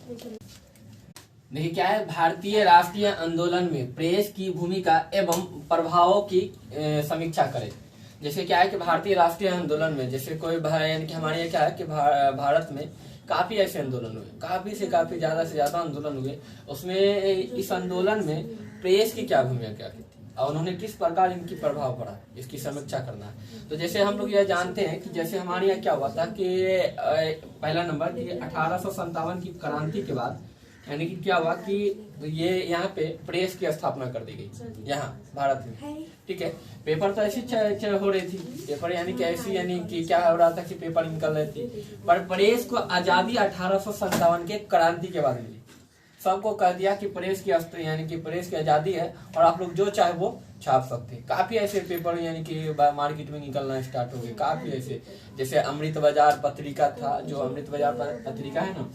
देखिए क्या है, भारतीय राष्ट्रीय आंदोलन में प्रेस की भूमिका एवं प्रभावों की समीक्षा करें। जैसे क्या है कि भारतीय राष्ट्रीय आंदोलन में जैसे कोई यानी कि हमारे यहाँ क्या है कि भारत में काफी ऐसे आंदोलन हुए, काफी से काफी ज्यादा से ज्यादा आंदोलन हुए। उसमें इस आंदोलन में प्रेस की क्या भूमिका क्या थी और उन्होंने किस प्रकार इनकी प्रभाव पड़ा, इसकी समीक्षा करना है। तो जैसे हम लोग यह जानते हैं कि जैसे हमारे यहाँ क्या हुआ था कि पहला नंबर कि 1857 की क्रांति के बाद यानी कि क्या हुआ कि ये यहाँ पे प्रेस की स्थापना कर दी गई यहाँ भारत में। ठीक है, पेपर तो ऐसी हो रही थी, पेपर यानी कि ऐसी यानी कि क्या हो रहा था कि पेपर निकल रही थी, पर प्रेस को आजादी 1857 के क्रांति के बाद मिली। सबको कह दिया कि प्रेस की यानी कि प्रेस की आजादी है और आप लोग जो चाहे वो छाप सकते हैं। काफी ऐसे पेपर यानी कि मार्केट में निकलना स्टार्ट हो गए, काफी ऐसे। जैसे अमृत बाजार पत्रिका था, जो अमृत बाजार पत्रिका है ना,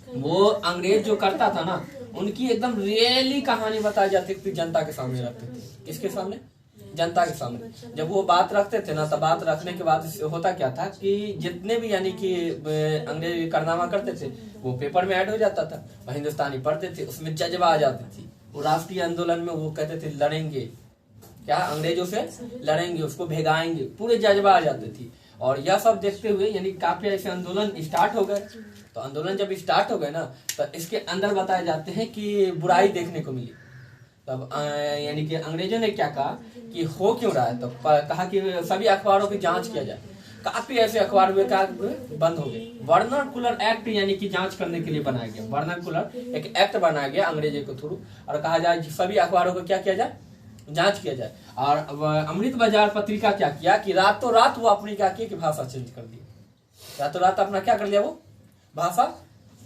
वो अंग्रेज जो करता था ना, उनकी एकदम रियली कहानी बताई जाती थी, जनता के सामने रखते थे। किसके सामने? जनता के सामने। जब वो बात रखते थे ना, तो बात रखने के बाद होता क्या था कि जितने भी यानी कि अंग्रेज कारनामा करते थे वो पेपर में ऐड हो जाता था, और हिंदुस्तानी पढ़ते थे, उसमें जज्बा आ जाती थी। वो राष्ट्रीय आंदोलन में वो कहते थे लड़ेंगे, क्या अंग्रेजों से लड़ेंगे, उसको भेगाएंगे, पूरे जज्बा आ जाती थी। और यह सब देखते हुए यानी काफी ऐसे आंदोलन स्टार्ट हो गए। तो आंदोलन जब स्टार्ट हो गए ना, तो इसके अंदर बताए जाते हैं कि बुराई देखने को मिली। तब यानी कि अंग्रेजों ने क्या कहा कि हो क्यों रहा है, तो कहा कि सभी अखबारों की जांच किया जाए। काफी ऐसे अखबार हुए बंद हो गए। वर्नाकुलर एक्ट यानी कि जांच करने के लिए बनाया गया, वर्नाकुलर एक एक्ट बनाया गया अंग्रेजों के थ्रू, और कहा जाए सभी अखबारों को क्या किया जाए, जांच किया जाए। और अमृत बाजार पत्रिका क्या किया कि रातों रात वो अपनी क्या की भाषा चेंज कर दी, रातों रात अपना क्या कर लिया, वो भाषा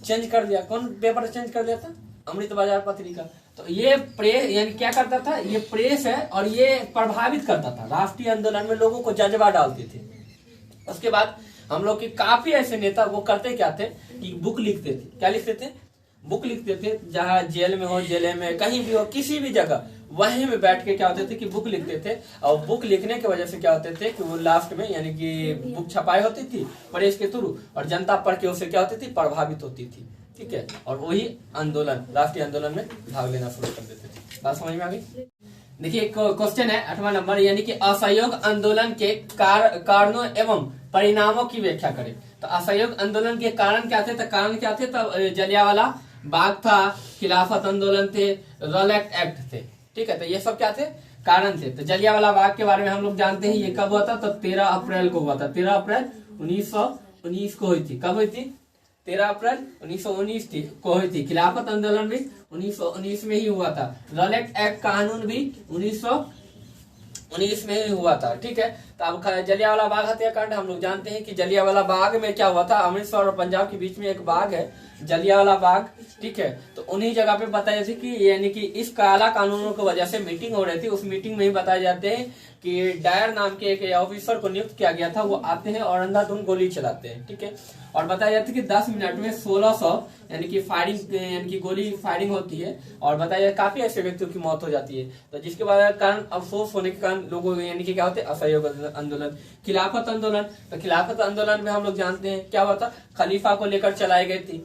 चेंज कर दिया। कौन पेपर चेंज कर दिया था? अमृत बाजार पत्रिका। तो ये प्रेस यानी क्या करता था, ये प्रेस है और ये प्रभावित करता था राष्ट्रीय आंदोलन में, लोगों को जज्बा डालते थे। उसके बाद हम लोग के काफी ऐसे नेता वो करते क्या थे कि बुक लिखते थे। क्या लिखते थे? बुक लिखते थे। जहाँ जेल में हो, जेल में कहीं भी हो, किसी भी जगह वहीं में बैठ के क्या होते थे कि बुक लिखते थे। और बुक लिखने की वजह से क्या होते थे कि वो लास्ट में यानी कि बुक छपाई होती थी प्रेस के थ्रू, और जनता पढ़ के उससे क्या होती थी, प्रभावित होती थी। ठीक है, और वही आंदोलन, राष्ट्रीय आंदोलन में भाग लेना शुरू कर देते थे। बात समझ में आ गई? देखिए क्वेश्चन है 8वां नंबर, यानी कि असहयोग आंदोलन के कारणों एवं परिणामों की व्याख्या करें। तो असहयोग आंदोलन के कारण क्या थे? तो कारण क्या थे? तो जलियांवाला बाग था, खिलाफत आंदोलन थे, रॉलेट एक्ट थे। ठीक है, तो ये सब क्या थे? कारण थे। तो जलियांवाला बाग के बारे में हम लोग जानते हैं, ये कब हुआ था? तो 13 अप्रैल को हुआ था। 13 अप्रैल 1919 को हुई थी। कब हुई थी? 13 अप्रैल 1919 को हुई थी। खिलाफत आंदोलन भी 1919 में ही हुआ था। रॉलेट एक्ट कानून भी 1919 में ही हुआ था। ठीक है, तो अब जलियांवाला बाग हत्याकांड हम लोग जानते हैं कि जलियांवाला बाग में क्या हुआ था, अमृतसर और पंजाब के बीच में एक बाग है जलियांवाला बाग। ठीक है, तो उन्हीं जगह पे बताया जाता है कि यानी कि इस काला कानूनों की वजह से मीटिंग हो रही थी। उस मीटिंग में ही बताए जाते हैं कि डायर नाम के एक ऑफिसर को नियुक्त किया गया था। वो आते हैं और अंधाधुंध गोली चलाते हैं। ठीक है, और बताया जाता है कि 10 मिनट में 1600 यानी कि फायरिंग यानी कि गोली फायरिंग होती है, और बताया जाता है काफी ऐसे व्यक्तियों की मौत हो जाती है। तो जिसके बाद कारण अफसोस होने के कारण लोगों यानी कि क्या होते हैं, असहयोग आंदोलन। खिलाफत आंदोलन, तो खिलाफत आंदोलन में हम लोग जानते हैं क्या हुआ था, खलीफा को लेकर चलाई गई थी।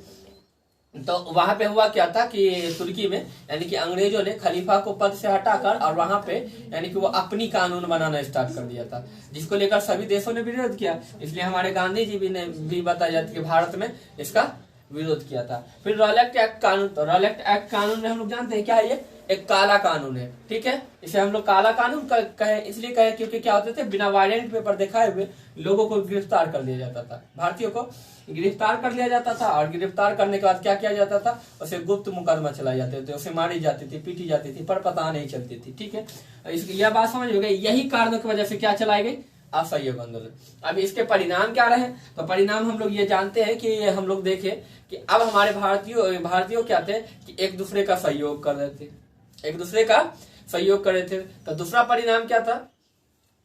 तो वहां पे हुआ क्या था कि तुर्की में यानी कि अंग्रेजों ने खलीफा को पद से हटाकर और वहां पे यानी कि वो अपनी कानून बनाना स्टार्ट कर दिया था, जिसको लेकर सभी देशों ने विरोध किया। इसलिए हमारे गांधी जी भी बताया जाता है कि भारत में इसका विरोध किया था। फिर रॉलेट एक्ट कानून, तो रॉलेट एक्ट कानून में हम लोग जानते हैं क्या है, ये एक काला कानून है। ठीक है, इसे हम लोग काला कानून कहे, इसलिए कहे क्योंकि क्या होते थे, बिना वारंट पेपर दिखाए हुए लोगों को गिरफ्तार कर लिया जाता था। भारतीयों को गिरफ्तार कर लिया जाता था, और गिरफ्तार करने के बाद क्या किया जाता था, उसे गुप्त मुकदमा चलाए जाते थे, उसे मारी जाती थी, पीटी जाती थी, पर पता नहीं चलती थी। ठीक है, यह बात समझ हो गई। यही कारणों की वजह से क्या चलाई गई, असहयोग आंदोलन। अब इसके परिणाम क्या रहे, तो परिणाम हम लोग ये जानते हैं कि हम लोग देखें कि अब हमारे भारतीयों क्या थे कि एक दूसरे का सहयोग कर रहे थे, एक दूसरे का सहयोग कर रहे थे। तो दूसरा परिणाम क्या था,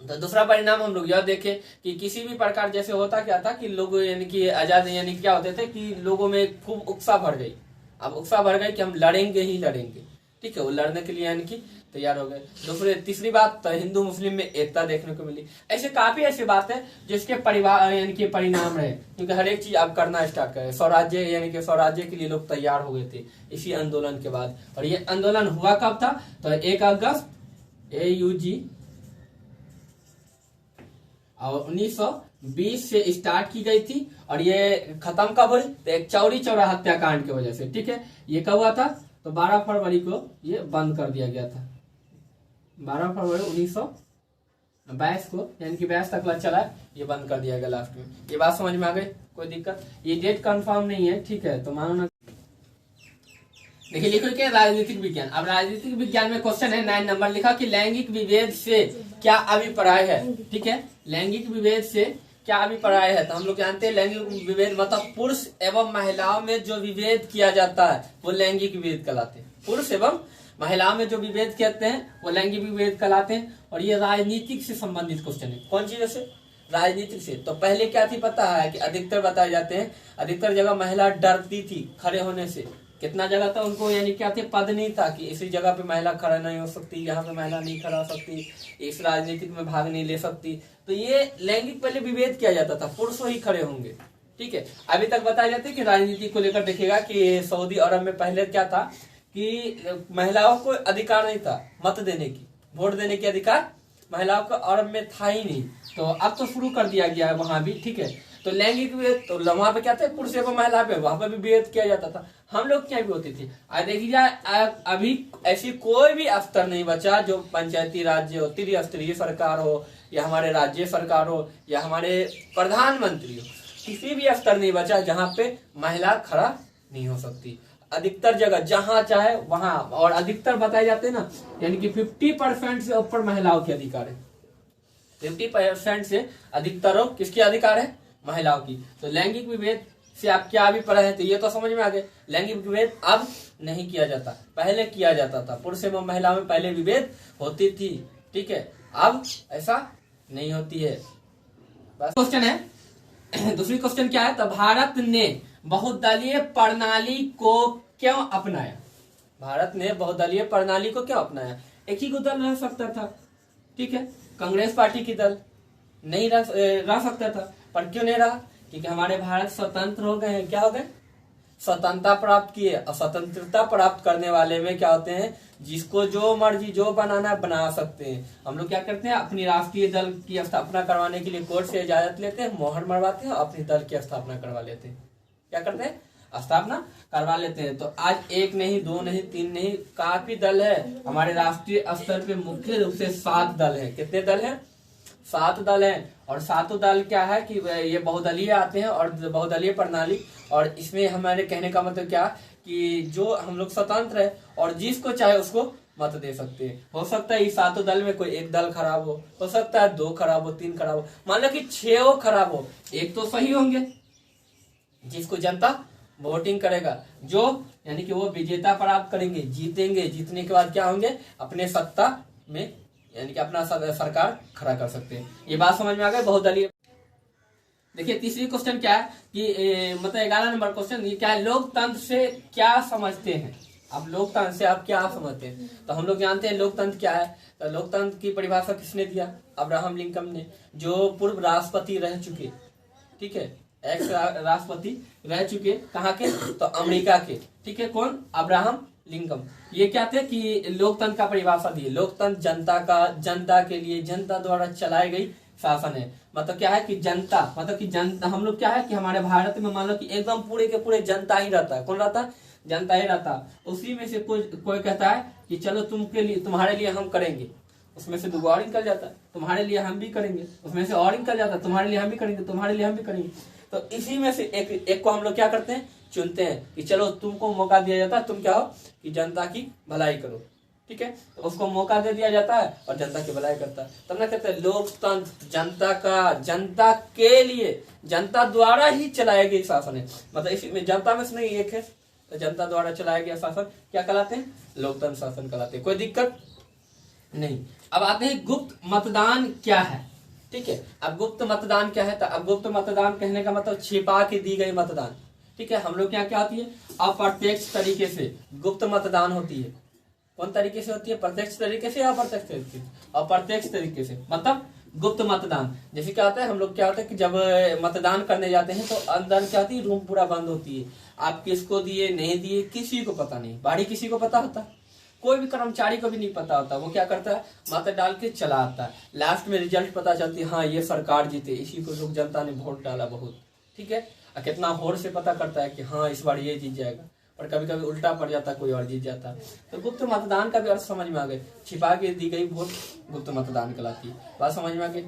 तो दूसरा परिणाम हम लोग यह देखें कि किसी भी प्रकार जैसे होता क्या था कि लोग यानी कि आजाद यानी क्या होते थे कि लोगों में खूब उत्साह भर गई। अब उत्साह भर गई कि हम लड़ेंगे ही लड़ेंगे। ठीक है, वो लड़ने के लिए यानी कि तैयार हो गए। तीसरी बात, तो हिंदू मुस्लिम में एकता देखने को मिली। ऐसे काफी ऐसी बात है जिसके परिवार यानी कि परिणाम रहे, क्योंकि हर एक चीज आप करना स्टार्ट करें। स्वराज्य यानी कि स्वराज्य के लिए लोग तैयार हो गए थे इसी आंदोलन के बाद। और ये आंदोलन हुआ कब था? तो 1 अगस्त AUG और 1920 से स्टार्ट की गई थी, और ये खत्म कब हुई? तो एक चौरी चौरा हत्याकांड की वजह से। ठीक है, ये कब हुआ था? तो 12 फरवरी को ये बंद कर दिया गया था। 12 फरवरी 1922 को, यानी कि 22 तक चला, ये बंद कर दिया गया लास्ट में। ये बात समझ में आ गई? कोई दिक्कत? ये डेट कंफर्म नहीं है, ठीक है, तो मानो ना। देखिए लिखो क्या, राजनीतिक विज्ञान। अब राजनीतिक विज्ञान में क्वेश्चन है 9 नंबर, लिखा कि लैंगिक विभेद से क्या अभिप्राय है। ठीक है, लैंगिक विभेद से क्या अभिप्राय है? तो हम लोग जानते हैं लैंगिक विभेद मतलब पुरुष एवं महिलाओं में जो विभेद किया जाता है वो लैंगिक विभेद कहलाते हैं। पुरुष एवं महिलाओं में जो विभेद कहते हैं वो लैंगिक विभेद कहलाते हैं। और ये राजनीतिक से संबंधित क्वेश्चन है। कौन चीजों से? राजनीतिक से। तो पहले क्या थी पता है कि अधिकतर बताए जाते हैं, अधिकतर जगह महिला डरती थी खड़े होने से। कितना जगह था उनको, यानी क्या थे, पद नहीं था कि इसी जगह पे महिला खड़ा नहीं हो सकती, यहाँ पे महिला नहीं खड़ा हो सकती, इस राजनीतिक में भाग नहीं ले सकती। तो ये लैंगिक पहले विभेद किया जाता था, पुरुषों ही खड़े होंगे। ठीक है, अभी तक बताया जाता है कि राजनीति को लेकर देखिएगा कि सऊदी अरब में पहले क्या था कि महिलाओं को अधिकार नहीं था मत देने की, वोट देने की अधिकार महिलाओं को अरब में था ही नहीं। तो अब तो शुरू कर दिया गया है वहां भी। ठीक है, तो लैंगिक विभेद, तो वहां पे क्या थे, पुरुष एवं महिला पे, वहां पे भी विभेद किया जाता था। हम लोग क्या भी होती थी। देखिए अभी ऐसी कोई भी स्तर नहीं बचा जो पंचायती राज्य हो, त्रिस्तरीय सरकार हो, या हमारे राज्य सरकार हो, या हमारे प्रधानमंत्री हो, किसी भी स्तर नहीं बचा जहाँ पे महिला खड़ा नहीं हो सकती। अधिकतर जगह जहां चाहे वहां, और अधिकतर बताए जाते हैं ना, यानी कि 50% से ऊपर महिलाओं के अधिकार है। 50% से अधिकतर हो किसके अधिकार है? महिलाओं की। तो लैंगिक विभेद से आप क्या भी पढ़े हैं, तो ये तो समझ में आ गए। लैंगिक विभेद अब नहीं किया जाता, पहले किया जाता था। पुरुष एवं महिलाओं में पहले विभेद होती थी। ठीक है, अब ऐसा नहीं होती है। बस क्वेश्चन है दूसरी क्वेश्चन क्या है? तो भारत ने बहुदलीय प्रणाली को क्यों अपनाया? भारत ने बहुदलीय प्रणाली को क्यों अपनाया? एक ही को दल रह सकता था। ठीक है, कांग्रेस पार्टी की दल नहीं रह सकता था, पर क्यों नहीं रहा? क्योंकि हमारे भारत स्वतंत्र हो गए हैं। क्या हो गए? स्वतंत्रता प्राप्त किए। और स्वतंत्रता प्राप्त करने वाले में क्या होते हैं, जिसको जो मर्जी जो बनाना बना सकते हैं। हम लोग क्या करते हैं, अपनी राष्ट्रीय दल की स्थापना करवाने के लिए कोर्ट से इजाजत लेते हैं, मोहर मरवाते हैं, अपनी दल की स्थापना करवा लेते हैं। क्या करते हैं? स्थापना करवा लेते हैं। तो आज 1 नहीं, 2 नहीं, 3 नहीं, काफी दल है हमारे राष्ट्रीय स्तर पे। मुख्य रूप से 7 दल है। कितने दल है? 7 दल है। और 7 दल क्या है कि ये बहुदलीय आते हैं और बहुदलीय प्रणाली। और इसमें हमारे कहने का मतलब क्या कि जो हम लोग स्वतंत्र है और जिसको चाहे उसको मत दे सकते हैं। हो सकता है इस 7 दल में कोई एक दल खराब हो सकता है 2 खराब हो, 3 खराब हो, मान लो कि 6 खराब हो, एक तो सही होंगे जिसको जनता वोटिंग करेगा, जो यानी कि वो विजेता प्राप्त करेंगे, जीतेंगे। जीतने के बाद क्या होंगे, अपने सत्ता में यानी कि अपना सरकार खड़ा कर सकते हैं। ये बात समझ में आ गई बहुदलीय। देखिए तीसरी क्वेश्चन क्या है कि मतलब 11 नंबर क्वेश्चन ये क्या है, लोकतंत्र से क्या समझते हैं? अब लोकतंत्र से आप क्या समझते हैं? तो हम लोग जानते हैं लोकतंत्र क्या है। तो लोकतंत्र की परिभाषा किसने दिया? अब्राहम लिंकन ने, जो पूर्व राष्ट्रपति रह चुके। ठीक है, एक्स राष्ट्रपति रह चुके। कहाँ के? तो अमेरिका के। ठीक है, कौन? Abraham Lincoln. ये क्या थे कि लोकतंत्र का परिभाषा दिए। लोकतंत्र जनता के लिए, जनता द्वारा चलाई गई शासन है। मतलब क्या है कि जनता, मतलब कि जनता, हम लोग क्या है कि हमारे भारत में मान लो कि एकदम पूरे के पूरे जनता ही रहता है। कौन रहता है? जनता ही रहता है। उसी में से कोई कहता है कि चलो तुम्हारे लिए हम करेंगे, उसमें से 2 और निकल जाता है, तुम्हारे लिए हम भी करेंगे, उसमें से और निकल जाता है, तुम्हारे लिए हम भी करेंगे, तुम्हारे लिए हम भी करेंगे। तो इसी में से एक को हम लोग क्या करते हैं, चुनते हैं कि चलो तुमको मौका दिया जाता है, तुम क्या हो कि जनता की भलाई करो। ठीक है, तो उसको मौका दे दिया जाता है और जनता की भलाई करता है। तब ना कहते हैं लोकतंत्र जनता के लिए, जनता द्वारा ही चलाया गया शासन है। मतलब इसी में जनता में से नहीं एक है, तो जनता द्वारा चलाया गया शासन क्या कहलाते हैं? लोकतंत्र शासन कहलाते हैं। कोई दिक्कत नहीं। अब आते हैं गुप्त मतदान क्या है। ठीक है, अब गुप्त मतदान क्या है? तो अब गुप्त मतदान कहने का मतलब छिपा के दी गई मतदान। ठीक है, हम लोग क्या क्या होती है, अप्रत्यक्ष तरीके से गुप्त मतदान होती है। कौन तरीके से होती है? प्रत्यक्ष तरीके से या अप्रत्यक्ष तरीके से? अप्रत्यक्ष तरीके से, मतलब गुप्त मतदान। जैसे क्या होता है, हम लोग क्या होता है कि जब मतदान करने जाते हैं तो अंदर क्या होती है, रूम पूरा बंद होती है, आप किसको दिए नहीं दिए किसी को पता नहीं, बाहरी किसी को पता होता, कोई भी कर्मचारी को भी नहीं पता होता। वो क्या करता है, मत डाल के चला आता है, लास्ट में रिजल्ट पता चलती है, हाँ ये सरकार जीते, इसी को लोग जनता ने वोट डाला बहुत, ठीक है। और कितना होड़ से पता करता है कि हाँ इस बार ये जीत जाएगा, और कभी कभी उल्टा पड़ जाता, कोई और जीत जाता। तो गुप्त मतदान का भी अर्थ समझ में आ गए, छिपा के दी गई वोट गुप्त मतदान कहलाती है। बात समझ में आ गई।